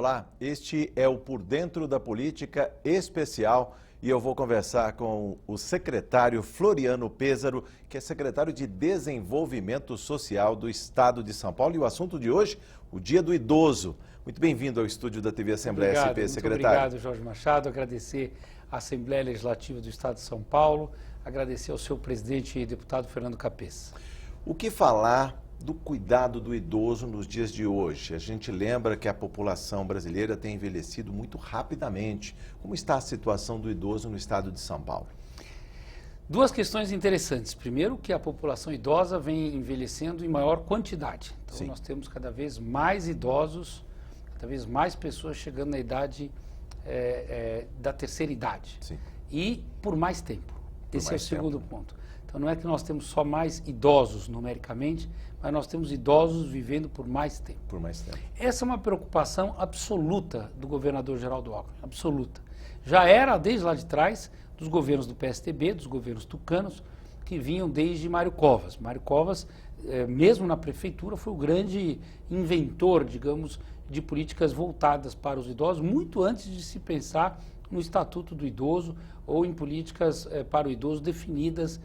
Olá, este é o Por Dentro da Política especial e eu vou conversar com o secretário Floriano Pêssaro, que é secretário de Desenvolvimento Social do Estado de São Paulo. E o assunto de hoje, o Dia do Idoso. Muito bem-vindo ao estúdio da TV Assembleia SP, secretário. Muito obrigado, Jorge Machado. Agradecer à Assembleia Legislativa do Estado de São Paulo, agradecer ao seu presidente e deputado Fernando Cappes. O que falar do cuidado do idoso nos dias de hoje? A gente lembra que a população brasileira tem envelhecido muito rapidamente. Como está a situação do idoso no estado de São Paulo? Duas questões interessantes. Primeiro, que a população idosa vem envelhecendo em maior quantidade. Então, Sim. Nós temos cada vez mais idosos, cada vez mais pessoas chegando na idade da terceira idade. Sim. E por mais tempo. Esse é o segundo tempo. ponto. Então, não é que nós temos só mais idosos numericamente, mas nós temos idosos vivendo por mais tempo. Por mais tempo. Essa é uma preocupação absoluta do governador Geraldo Alckmin, absoluta. Já era, desde lá de trás, dos governos do PSDB, dos governos tucanos, que vinham desde Mário Covas. Mário Covas, mesmo na prefeitura, foi o grande inventor, digamos, de políticas voltadas para os idosos, muito antes de se pensar no Estatuto do Idoso ou em políticas para o idoso definidas,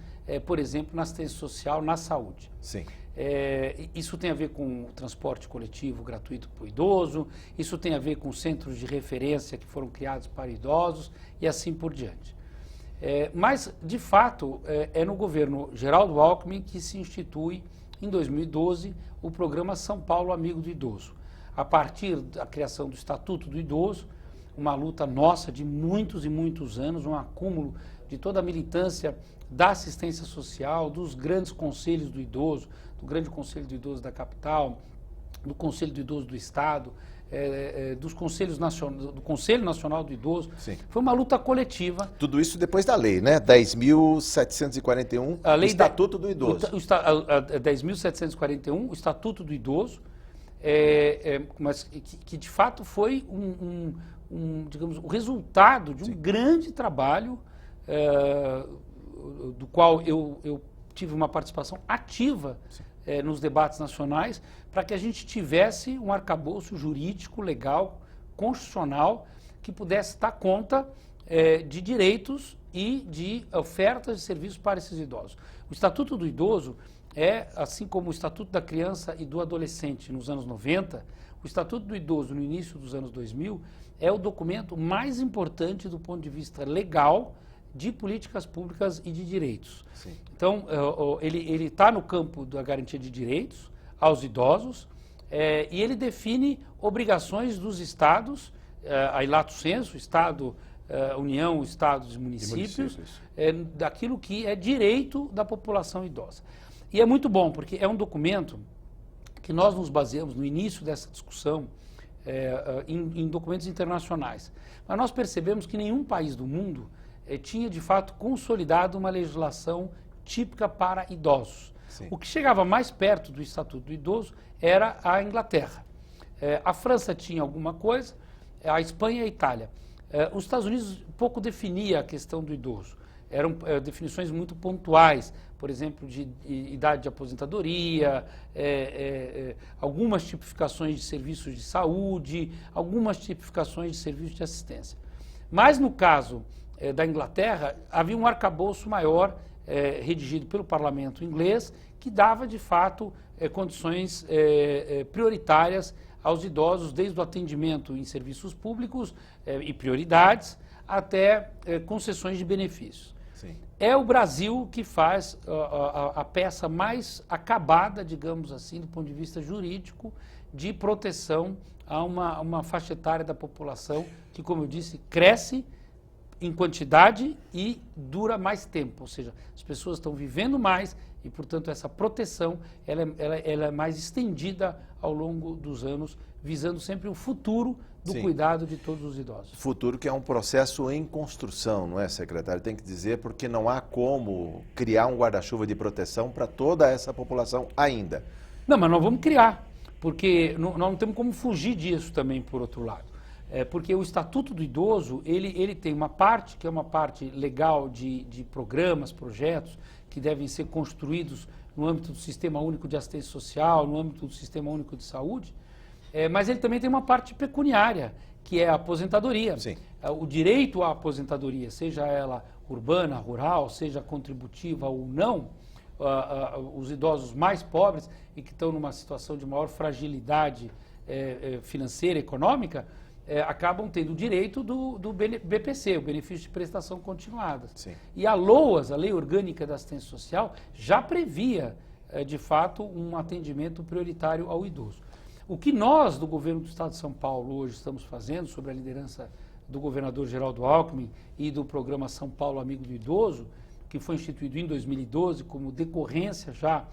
por exemplo, na assistência social, na saúde. Sim. Isso tem a ver com o transporte coletivo gratuito para o idoso, isso tem a ver com centros de referência que foram criados para idosos e assim por diante. Mas, de fato, é no governo Geraldo Alckmin que se institui, em 2012, o programa São Paulo Amigo do Idoso. A partir da criação do Estatuto do Idoso, uma luta nossa de muitos e muitos anos, um acúmulo de toda a militância da assistência social, dos grandes conselhos do idoso, do grande conselho do idoso da capital, do conselho do idoso do estado, dos conselhos do Conselho Nacional do Idoso. Sim. Foi uma luta coletiva. Tudo isso depois da lei, né? 10.741, o Estatuto do Idoso. 10.741, o Estatuto do Idoso, mas que de fato foi digamos, o resultado de um grande trabalho do qual eu tive uma participação ativa nos debates nacionais, para que a gente tivesse um arcabouço jurídico, legal, constitucional, que pudesse dar conta de direitos e de ofertas de serviços para esses idosos. O Estatuto do Idoso assim como o Estatuto da Criança e do Adolescente nos anos 90, o Estatuto do Idoso no início dos anos 2000 é o documento mais importante do ponto de vista legal de políticas públicas e de direitos. Sim. Então, ele está no campo da garantia de direitos aos idosos e ele define obrigações dos estados, a lato sensu, Estado, União, Estados e municípios, daquilo que é direito da população idosa. E é muito bom, porque é um documento que nós nos baseamos no início dessa discussão em documentos internacionais. Mas nós percebemos que nenhum país do mundo tinha, de fato, consolidado uma legislação típica para idosos. Sim. O que chegava mais perto do Estatuto do Idoso era a Inglaterra. A França tinha alguma coisa, a Espanha e a Itália. Os Estados Unidos pouco definia a questão do idoso. Eram definições muito pontuais, por exemplo, de idade de aposentadoria, algumas tipificações de serviços de saúde, algumas tipificações de serviços de assistência. Mas no caso da Inglaterra, havia um arcabouço maior redigido pelo parlamento inglês, que dava, de fato, condições prioritárias aos idosos, desde o atendimento em serviços públicos e prioridades, até concessões de benefícios. Sim. É o Brasil que faz a peça mais acabada, digamos assim, do ponto de vista jurídico, de proteção a uma faixa etária da população que, como eu disse, cresce em quantidade e dura mais tempo. Ou seja, as pessoas estão vivendo mais e, portanto, essa proteção ela é mais estendida ao longo dos anos, visando sempre o futuro do Sim. cuidado de todos os idosos. Futuro que é um processo em construção, não é, secretário? Tem que dizer, porque não há como criar um guarda-chuva de proteção para toda essa população ainda. Não, mas nós vamos criar, porque nós não temos como fugir disso também, por outro lado. Porque o Estatuto do Idoso, ele tem uma parte que é uma parte legal de programas, projetos, que devem ser construídos no âmbito do Sistema Único de Assistência Social, no âmbito do Sistema Único de Saúde, Mas ele também tem uma parte pecuniária, que é a aposentadoria. Sim. O direito à aposentadoria, seja ela urbana, rural, seja contributiva ou não, os idosos mais pobres e que estão numa situação de maior fragilidade financeira, econômica, acabam tendo o direito do BPC, o benefício de prestação continuada. Sim. E a LOAS, a Lei Orgânica da Assistência Social, já previa, de fato, um atendimento prioritário ao idoso. O que nós, do governo do Estado de São Paulo, hoje estamos fazendo, sob a liderança do governador Geraldo Alckmin e do programa São Paulo Amigo do Idoso, que foi instituído em 2012 como decorrência já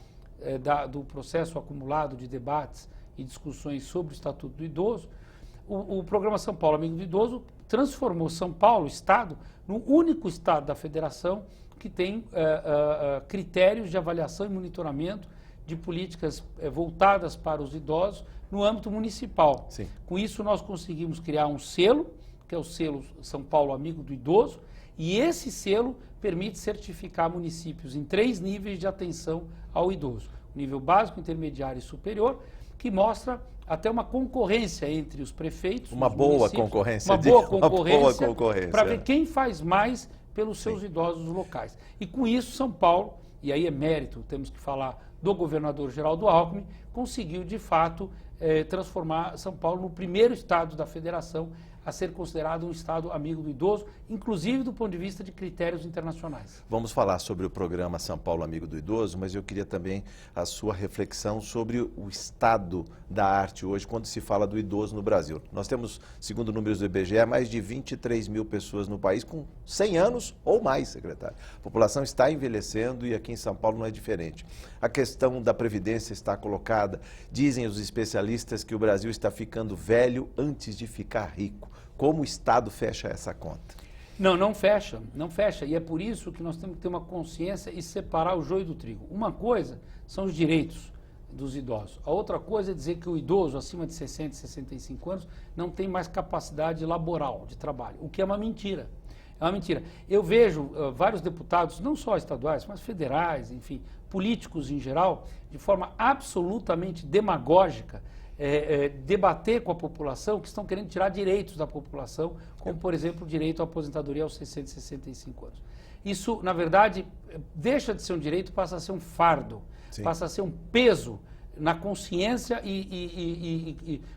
do processo acumulado de debates e discussões sobre o Estatuto do Idoso, o programa São Paulo Amigo do Idoso transformou São Paulo, Estado, no único Estado da Federação que tem critérios de avaliação e monitoramento de políticas voltadas para os idosos no âmbito municipal. Sim. Com isso, nós conseguimos criar um selo, que é o selo São Paulo Amigo do Idoso, e esse selo permite certificar municípios em 3 níveis de atenção ao idoso. O nível básico, intermediário e superior, que mostra até uma concorrência entre os prefeitos. Uma boa concorrência. Uma boa concorrência para ver quem faz mais pelos seus idosos locais. E com isso, São Paulo, e aí é mérito, temos que falar do governador Geraldo Alckmin, conseguiu de fato transformar São Paulo no primeiro estado da federação a ser considerado um estado amigo do idoso, inclusive do ponto de vista de critérios internacionais. Vamos falar sobre o programa São Paulo Amigo do Idoso, mas eu queria também a sua reflexão sobre o estado da arte hoje, quando se fala do idoso no Brasil. Nós temos, segundo números do IBGE, mais de 23 mil pessoas no país com 100 anos ou mais, secretário. A população está envelhecendo e aqui em São Paulo não é diferente. A questão da previdência está colocada. Dizem os especialistas que o Brasil está ficando velho antes de ficar rico. Como o Estado fecha essa conta? Não fecha. E é por isso que nós temos que ter uma consciência e separar o joio do trigo. Uma coisa são os direitos dos idosos. A outra coisa é dizer que o idoso acima de 60, 65 anos não tem mais capacidade laboral de trabalho, o que é uma mentira. É uma mentira. Eu vejo vários deputados, não só estaduais, mas federais, enfim, políticos em geral, de forma absolutamente demagógica, debater com a população que estão querendo tirar direitos da população, como, por exemplo, o direito à aposentadoria aos 60 e 65 anos. Isso, na verdade, deixa de ser um direito, passa a ser um fardo, Sim. Passa a ser um peso na consciência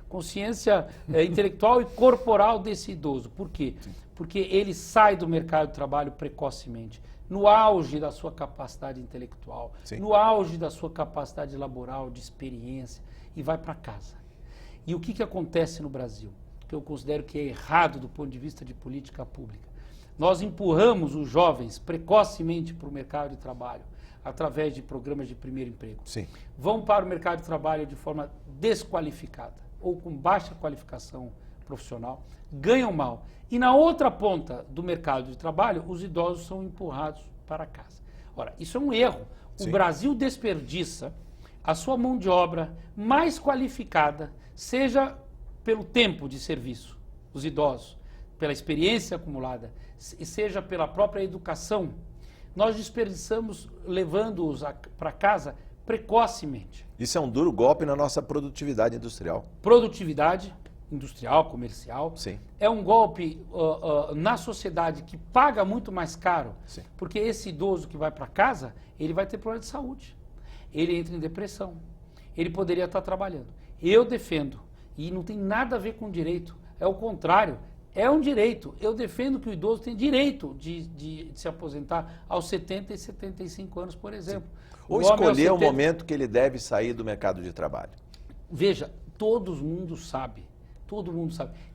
consciência intelectual e corporal desse idoso. Por quê? Sim. Porque ele sai do mercado de trabalho precocemente, no auge da sua capacidade intelectual, Sim. no auge da sua capacidade laboral, de experiência, e vai para casa. E o que acontece no Brasil? Que eu considero que é errado do ponto de vista de política pública. Nós empurramos os jovens precocemente para o mercado de trabalho, através de programas de primeiro emprego. Sim. Vão para o mercado de trabalho de forma desqualificada ou com baixa qualificação profissional, ganham mal. E na outra ponta do mercado de trabalho, os idosos são empurrados para casa. Ora, isso é um erro. Sim. O Brasil desperdiça a sua mão de obra mais qualificada, seja pelo tempo de serviço, os idosos, pela experiência acumulada, seja pela própria educação. Nós desperdiçamos levando-os para casa precocemente. Isso é um duro golpe na nossa produtividade industrial. Produtividade industrial, comercial. Sim. É um golpe na sociedade que paga muito mais caro, Sim. porque esse idoso que vai para casa, ele vai ter problema de saúde. Ele entra em depressão. Ele poderia estar trabalhando. Eu defendo, e não tem nada a ver com direito, é o contrário. É um direito. Eu defendo que o idoso tem direito de se aposentar aos 70 e 75 anos, por exemplo. Ou escolher o momento que ele deve sair do mercado de trabalho. Veja, todo mundo sabe.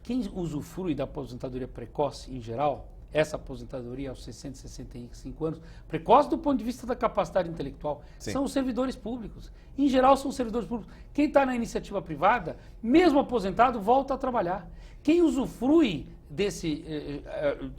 Quem usufrui da aposentadoria precoce, em geral, essa aposentadoria aos 60, 65 anos, precoce do ponto de vista da capacidade intelectual, Sim. são os servidores públicos. Em geral, são os servidores públicos. Quem está na iniciativa privada, mesmo aposentado, volta a trabalhar. Quem usufrui desse,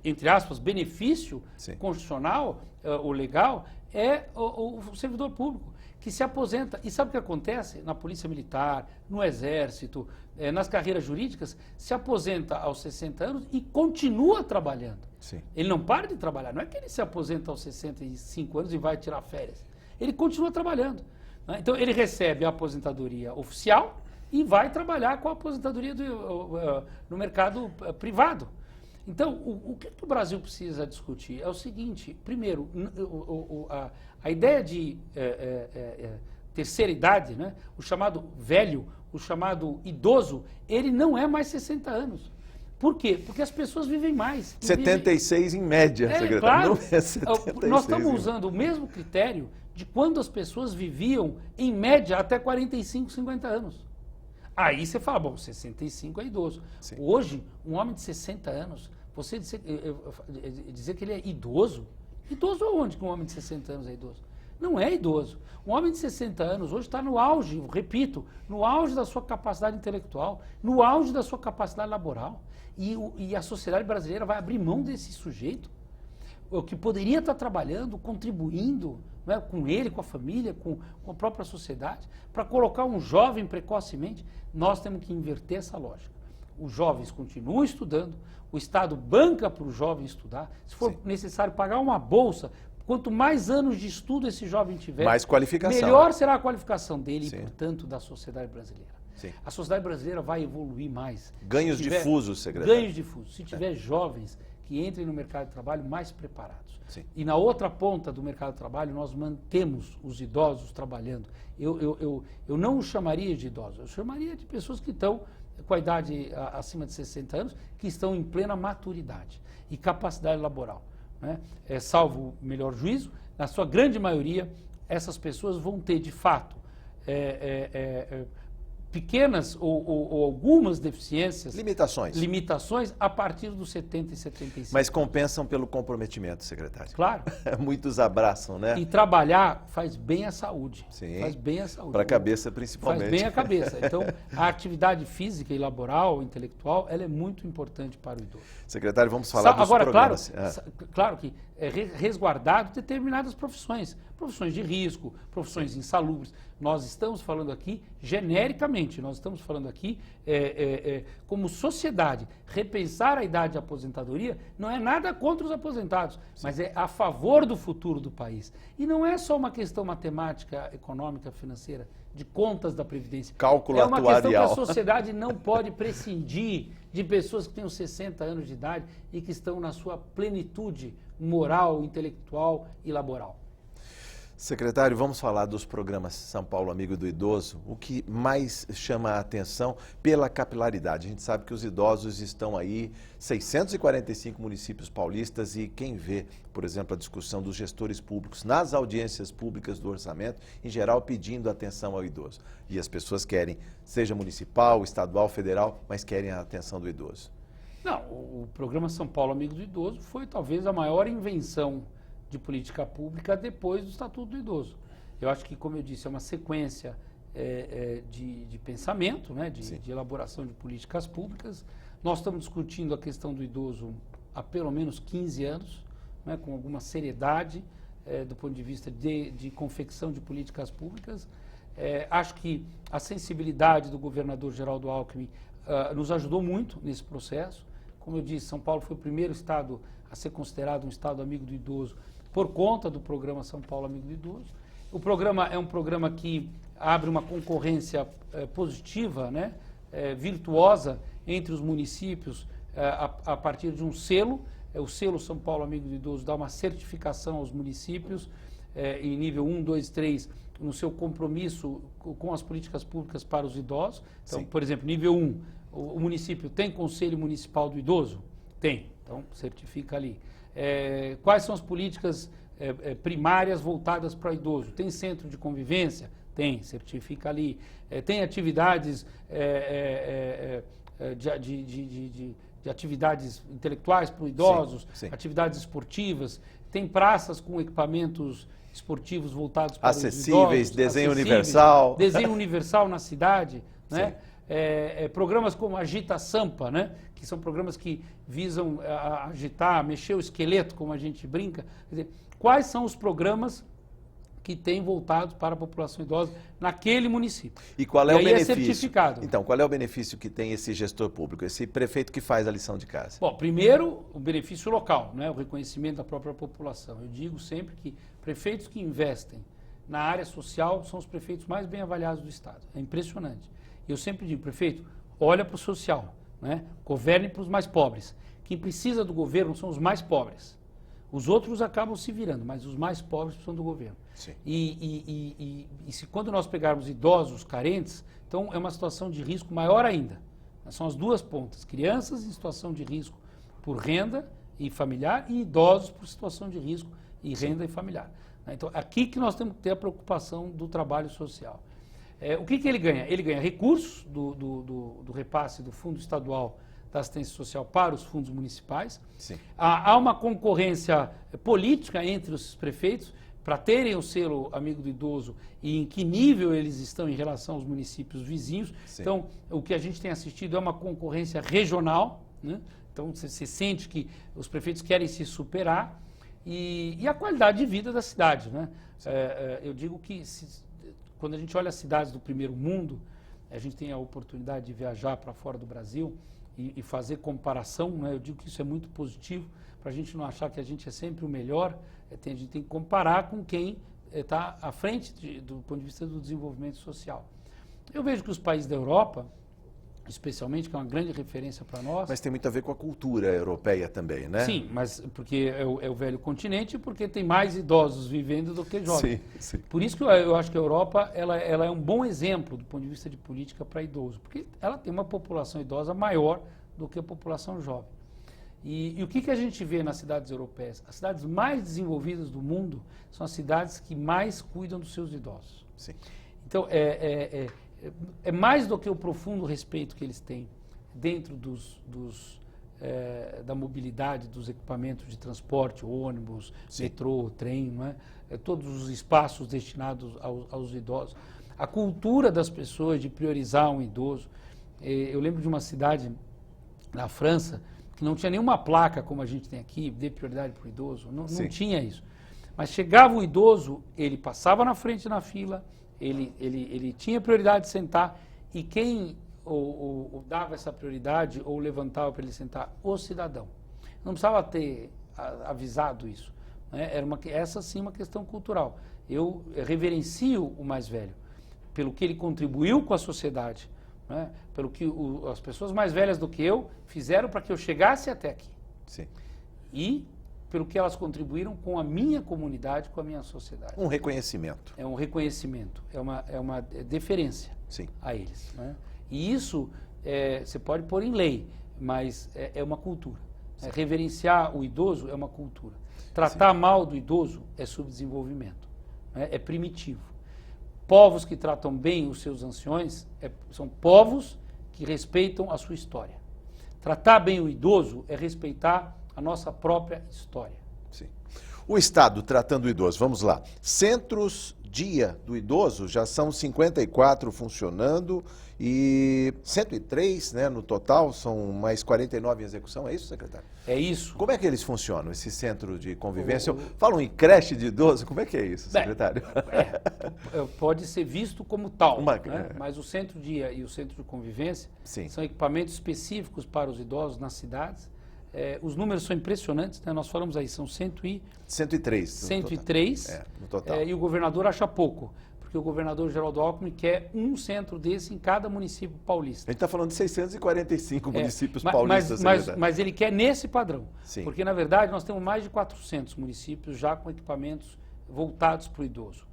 entre aspas, benefício Sim. constitucional, o legal, é o servidor público, que se aposenta. E sabe o que acontece? Na Polícia Militar, no Exército, nas carreiras jurídicas, se aposenta aos 60 anos e continua trabalhando. Sim. Ele não para de trabalhar. Não é que ele se aposenta aos 65 anos e vai tirar férias. Ele continua trabalhando. Né? Então, ele recebe a aposentadoria oficial e vai trabalhar com a aposentadoria no mercado privado. Então, o que o Brasil precisa discutir é o seguinte: primeiro, a ideia de terceira idade, né, o chamado velho, o chamado idoso, ele não é mais 60 anos. Por quê? Porque as pessoas vivem mais. 76 em média, secretário. Claro, não é 76 nós estamos usando o mesmo critério de quando as pessoas viviam, em média, até 45, 50 anos. Aí você fala, bom, 65 é idoso. Sim. Hoje, um homem de 60 anos, você dizer que ele é idoso? Idoso aonde que um homem de 60 anos é idoso? Não é idoso. Um homem de 60 anos hoje está no auge, repito, no auge da sua capacidade intelectual, no auge da sua capacidade laboral. E a sociedade brasileira vai abrir mão desse sujeito, o que poderia estar trabalhando, contribuindo, né, com ele, com a família, com a própria sociedade, para colocar um jovem precocemente. Nós temos que inverter essa lógica. Os jovens continuam estudando, o Estado banca para o jovem estudar, se for necessário pagar uma bolsa. Quanto mais anos de estudo esse jovem tiver, mais qualificação, melhor será a qualificação dele Sim. e, portanto, da sociedade brasileira. Sim. A sociedade brasileira vai evoluir mais. Ganhos difusos, secretário. Ganhos difusos. Se tiver jovens que entrem no mercado de trabalho mais preparados. Sim. E na outra ponta do mercado de trabalho, nós mantemos os idosos trabalhando. Eu não os chamaria de idosos, eu chamaria de pessoas que estão com a idade acima de 60 anos, que estão em plena maturidade e capacidade laboral. Né? Salvo o melhor juízo, na sua grande maioria, essas pessoas vão ter, de fato, pequenas ou algumas deficiências, limitações a partir dos 70 e 75. Mas compensam pelo comprometimento, secretário. Claro. Muitos abraçam, né? E trabalhar faz bem à saúde. Sim. Faz bem à saúde. Para a cabeça, principalmente. Faz bem à cabeça. Então, a atividade física e laboral, intelectual, ela é muito importante para o idoso. Secretário, vamos falar dos agora, programas. Claro que é resguardado determinadas profissões. Profissões de risco, profissões insalubres. Nós estamos falando aqui genericamente, nós estamos falando aqui como sociedade. Repensar a idade de aposentadoria não é nada contra os aposentados, mas é a favor do futuro do país. E não é só uma questão matemática, econômica, financeira, de contas da Previdência. Cálculo atuarial. É uma questão que a sociedade não pode prescindir de pessoas que tenham 60 anos de idade e que estão na sua plenitude moral, intelectual e laboral. Secretário, vamos falar dos programas São Paulo Amigo do Idoso. O que mais chama a atenção pela capilaridade? A gente sabe que os idosos estão aí, 645 municípios paulistas, e quem vê, por exemplo, a discussão dos gestores públicos nas audiências públicas do orçamento, em geral pedindo atenção ao idoso. E as pessoas querem, seja municipal, estadual, federal, mas querem a atenção do idoso. Não, o programa São Paulo Amigo do Idoso foi talvez a maior invenção de política pública depois do Estatuto do Idoso. Eu acho que, como eu disse, é uma sequência de pensamento, né, de elaboração de políticas públicas. Nós estamos discutindo a questão do idoso há pelo menos 15 anos, né, com alguma seriedade do ponto de vista de confecção de políticas públicas. Acho que a sensibilidade do governador Geraldo Alckmin nos ajudou muito nesse processo. Como eu disse, São Paulo foi o primeiro estado a ser considerado um estado amigo do idoso por conta do programa São Paulo Amigo do Idoso. O programa é um programa que abre uma concorrência positiva, né, virtuosa entre os municípios a partir de um selo. O selo São Paulo Amigo do Idoso dá uma certificação aos municípios em nível 1, 2, 3, no seu compromisso com as políticas públicas para os idosos. Então, por exemplo, nível 1, o município tem Conselho Municipal do Idoso? Tem, então certifica ali. Quais são as políticas primárias voltadas para o idoso? Tem centro de convivência? Tem, certifica ali. Tem atividades de atividades intelectuais para os idosos, atividades esportivas, tem praças com equipamentos esportivos voltados para os idosos. Desenho universal. Desenho universal na cidade, né? Programas como Agita Sampa, né? Que são programas que visam agitar, mexer o esqueleto, como a gente brinca. Quer dizer, quais são os programas que têm voltados para a população idosa naquele município? E qual é o benefício? É certificado. Então, qual é o benefício que tem esse gestor público, esse prefeito que faz a lição de casa? Bom, primeiro, o benefício local, né? O reconhecimento da própria população. Eu digo sempre que prefeitos que investem na área social são os prefeitos mais bem avaliados do Estado. É impressionante. Eu sempre digo, prefeito, olha para o social, né? Governe para os mais pobres. Quem precisa do governo são os mais pobres. Os outros acabam se virando, mas os mais pobres precisam do governo. Sim. E se quando nós pegarmos idosos carentes, então é uma situação de risco maior ainda. São as duas pontas, crianças em situação de risco por renda e familiar e idosos por situação de risco e renda e familiar. Então, aqui que nós temos que ter a preocupação do trabalho social. O que ele ganha? Ele ganha recursos do repasse do Fundo Estadual da Assistência Social para os fundos municipais. Sim. Há uma concorrência política entre os prefeitos para terem o selo Amigo do Idoso e em que nível eles estão em relação aos municípios vizinhos. Sim. Então, o que a gente tem assistido é uma concorrência regional, né? Então, você sente que os prefeitos querem se superar e a qualidade de vida da cidade, né? Eu digo que quando a gente olha as cidades do primeiro mundo, a gente tem a oportunidade de viajar para fora do Brasil e fazer comparação, né? Eu digo que isso é muito positivo, para a gente não achar que a gente é sempre o melhor, a gente tem que comparar com quem está à frente do ponto de vista do desenvolvimento social. Eu vejo que os países da Europa, especialmente, que é uma grande referência para nós... Mas tem muito a ver com a cultura europeia também, né? Sim, mas porque é o velho continente, porque tem mais idosos vivendo do que jovens. Sim. Por isso que eu acho que a Europa ela é um bom exemplo do ponto de vista de política para idoso, porque ela tem uma população idosa maior do que a população jovem. E o que a gente vê nas cidades europeias? As cidades mais desenvolvidas do mundo são as cidades que mais cuidam dos seus idosos. Sim. Então, é mais do que o profundo respeito que eles têm dentro da mobilidade, dos equipamentos de transporte, ônibus, Sim. metrô, trem, não é? Todos os espaços destinados aos idosos. A cultura das pessoas de priorizar um idoso. Eu lembro de uma cidade na França que não tinha nenhuma placa como a gente tem aqui, dê prioridade para o idoso, não tinha isso. Mas chegava o idoso, ele passava na frente na fila, ele tinha prioridade de sentar e quem ou dava essa prioridade ou levantava para ele sentar, o cidadão. Não precisava ter avisado isso, né? Essa sim uma questão cultural. Eu reverencio o mais velho pelo que ele contribuiu com a sociedade, né? Pelo que as pessoas mais velhas do que eu fizeram para que eu chegasse até aqui. Sim. E pelo que elas contribuíram com a minha comunidade, com a minha sociedade. Um reconhecimento. É um reconhecimento, é uma deferência a eles, né? E isso você pode pôr em lei, mas é uma cultura. Reverenciar o idoso é uma cultura. Tratar mal do idoso é subdesenvolvimento, né? É primitivo. Povos que tratam bem os seus anciões são povos que respeitam a sua história. Tratar bem o idoso é respeitar a nossa própria história. Sim. O Estado tratando o idoso, vamos lá. Centros dia do idoso já são 54 funcionando e 103, né, no total, são mais 49 em execução, é isso, secretário? É isso. Como é que eles funcionam, esse centro de convivência? Falam em creche de idoso, como é que é isso, secretário? Pode ser visto como tal, né? É. Mas o centro dia e o centro de convivência Sim. são equipamentos específicos para os idosos nas cidades. Os números são impressionantes, né? Nós falamos aí, são 103. 103 no total. E o governador acha pouco, porque o governador Geraldo Alckmin quer um centro desse em cada município paulista. A gente está falando de 645 municípios paulistas. Mas ele quer nesse padrão, Sim. Porque na verdade nós temos mais de 400 municípios já com equipamentos voltados para o idoso.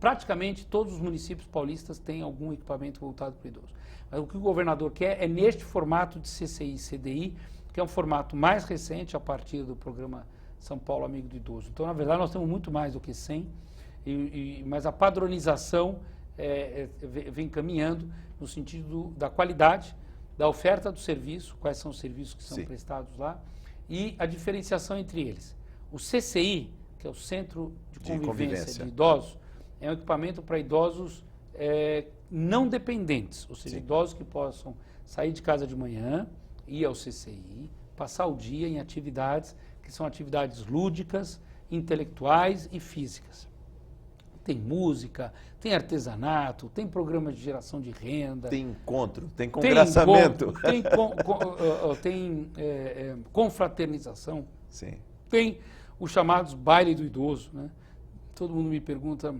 Praticamente todos os municípios paulistas têm algum equipamento voltado para o idoso. Mas o que o governador quer é neste formato de CCI e CDI, que é um formato mais recente a partir do programa São Paulo Amigo do Idoso. Então, na verdade, nós temos muito mais do que 100, mas a padronização vem caminhando no sentido da qualidade, da oferta do serviço, quais são os serviços que são prestados lá, e a diferenciação entre eles. O CCI, que é o Centro de Convivência de Idosos, é um equipamento para idosos não dependentes, ou seja, idosos que possam sair de casa de manhã, ir ao CCI, passar o dia em atividades que são atividades lúdicas, intelectuais e físicas. Tem música, tem artesanato, tem programas de geração de renda. Tem encontro, tem congraçamento. Tem confraternização. Sim. Tem os chamados baile do idoso, né? Todo mundo me pergunta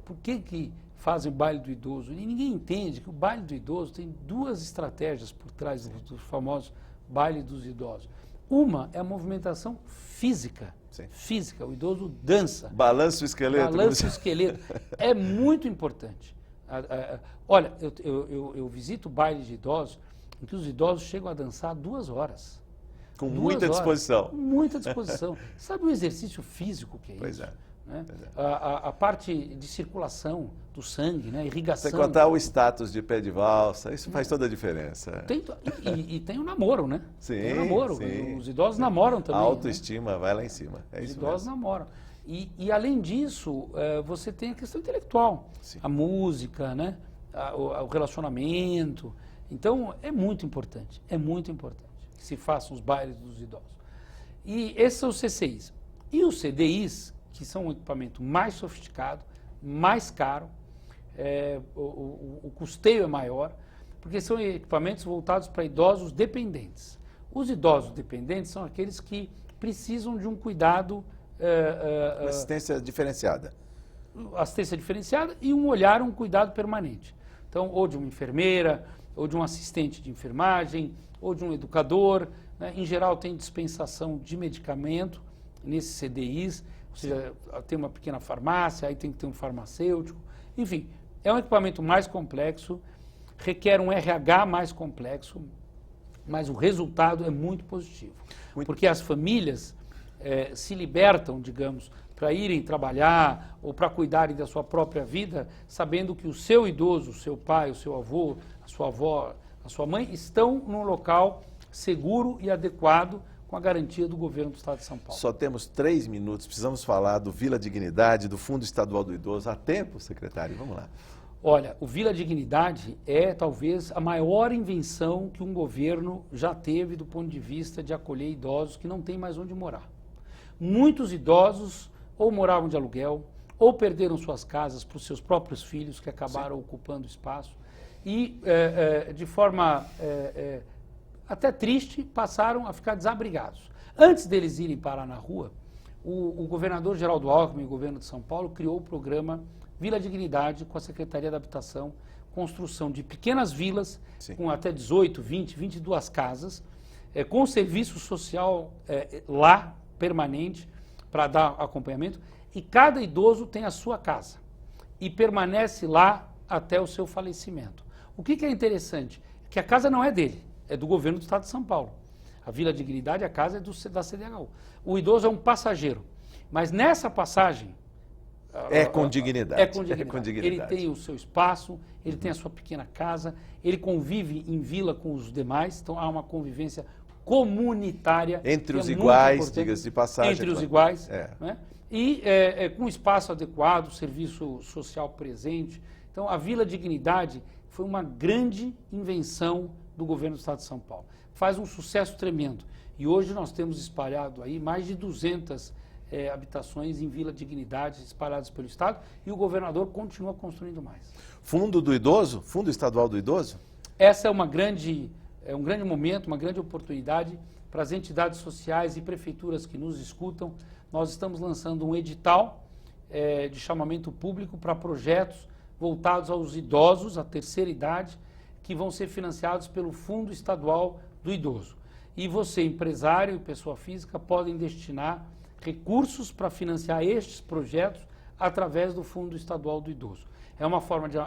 por que fazem o baile do idoso? E ninguém entende que o baile do idoso tem duas estratégias por trás do famoso baile dos idosos. Uma é a movimentação física. Sim. Física, o idoso dança. Balança o esqueleto. Balança o esqueleto. É muito importante. Olha, eu visito bailes de idosos em que os idosos chegam a dançar 2 horas. Com muita disposição. Com muita disposição. Sabe o exercício físico que é isso? Pois é. Né? A parte de circulação do sangue, né? Irrigação. Sem contar o status de pé de valsa, isso faz toda a diferença. E tem o namoro, né? Sim, tem o namoro. sim. Os idosos namoram também. A autoestima, né? Vai lá em cima. É Os isso idosos mesmo. namoram. E além disso, você tem a questão intelectual. Sim. A música, né? O relacionamento. Então, é muito importante que se façam os bailes dos idosos. E esses são os CCIs. E os CDIs, que são um equipamento mais sofisticado, mais caro, o custeio é maior, porque são equipamentos voltados para idosos dependentes. Os idosos dependentes são aqueles que precisam de um cuidado... Uma assistência diferenciada. Assistência diferenciada e um olhar, um cuidado permanente. Então, ou de uma enfermeira, ou de um assistente de enfermagem, ou de um educador. Né? Em geral, tem dispensação de medicamento nesses CDIs, ou seja, tem uma pequena farmácia, aí tem que ter um farmacêutico. Enfim, é um equipamento mais complexo, requer um RH mais complexo, mas o resultado é muito positivo. Porque as famílias se libertam, digamos, para irem trabalhar ou para cuidarem da sua própria vida, sabendo que o seu idoso, o seu pai, o seu avô, a sua avó, a sua mãe, estão num local seguro e adequado com a garantia do governo do Estado de São Paulo. Só temos 3 minutos, precisamos falar do Vila Dignidade, do Fundo Estadual do Idoso. Há tempo, secretário? Vamos lá. Olha, o Vila Dignidade é talvez a maior invenção que um governo já teve do ponto de vista de acolher idosos que não têm mais onde morar. Muitos idosos ou moravam de aluguel, ou perderam suas casas para os seus próprios filhos, que acabaram ocupando espaço, e de forma até triste, passaram a ficar desabrigados. Antes deles irem parar na rua, o governador Geraldo Alckmin, o governo de São Paulo, criou o programa Vila Dignidade com a Secretaria da Habitação, construção de pequenas vilas, Sim. com até 18, 20, 22 casas, com serviço social lá, permanente, para dar acompanhamento, e cada idoso tem a sua casa e permanece lá até o seu falecimento. O que é interessante? Que a casa não é dele, é do governo do Estado de São Paulo. A Vila Dignidade, a casa é da CDHU. O idoso é um passageiro, mas nessa passagem... É com dignidade. É com dignidade. Ele tem o seu espaço, ele tem a sua pequena casa, ele convive em vila com os demais, então há uma convivência comunitária. Entre os iguais, diga-se de passagem. Entre os iguais. Né? E com espaço adequado, serviço social presente. Então, a Vila Dignidade foi uma grande invenção do governo do Estado de São Paulo. Faz um sucesso tremendo. E hoje nós temos espalhado aí mais de 200 habitações em Vila Dignidade espalhadas pelo Estado e o governador continua construindo mais. Fundo do Idoso? Fundo Estadual do Idoso? Essa é um grande momento, uma grande oportunidade para as entidades sociais e prefeituras que nos escutam. Nós estamos lançando um edital de chamamento público para projetos voltados aos idosos, à terceira idade, que vão ser financiados pelo Fundo Estadual do Idoso. E você, empresário e pessoa física, podem destinar recursos para financiar estes projetos através do Fundo Estadual do Idoso. É uma forma de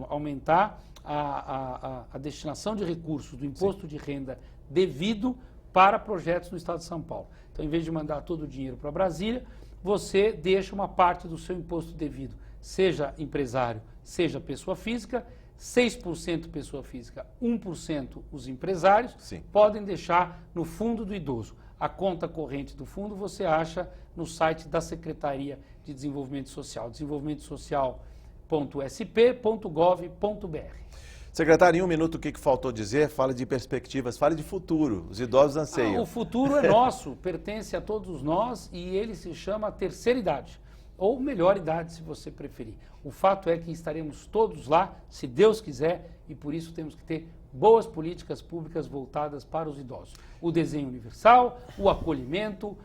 aumentar a destinação de recursos do imposto de renda devido para projetos no Estado de São Paulo. Então, em vez de mandar todo o dinheiro para Brasília, você deixa uma parte do seu imposto devido, seja empresário, seja pessoa física, 6% pessoa física, 1% os empresários, Sim. podem deixar no Fundo do Idoso. A conta corrente do fundo você acha no site da Secretaria de Desenvolvimento Social, desenvolvimentosocial.sp.gov.br. Secretário, em 1 minuto, o que faltou dizer? Fale de perspectivas, fale de futuro. Os idosos anseiam. O futuro é nosso, pertence a todos nós e ele se chama terceira idade. ou melhor idade, se você preferir. O fato é que estaremos todos lá, se Deus quiser, e por isso temos que ter boas políticas públicas voltadas para os idosos. O desenho universal, o acolhimento,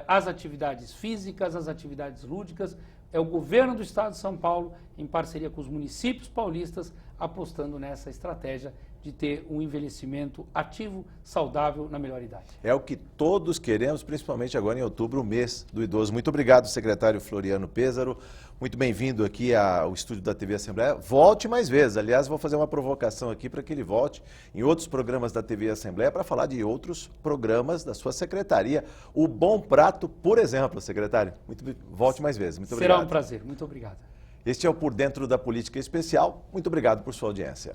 as atividades físicas, as atividades lúdicas. É o governo do Estado de São Paulo, em parceria com os municípios paulistas, apostando nessa estratégia de ter um envelhecimento ativo, saudável, na melhor idade. É o que todos queremos, principalmente agora em outubro, o mês do idoso. Muito obrigado, secretário Floriano Pêsaro. Muito bem-vindo aqui ao estúdio da TV Assembleia. Volte mais vezes. Aliás, vou fazer uma provocação aqui para que ele volte em outros programas da TV Assembleia para falar de outros programas da sua secretaria. O Bom Prato, por exemplo, secretário. Volte mais vezes. Muito obrigado. Será um prazer. Muito obrigado. Este é o Por Dentro da Política Especial. Muito obrigado por sua audiência.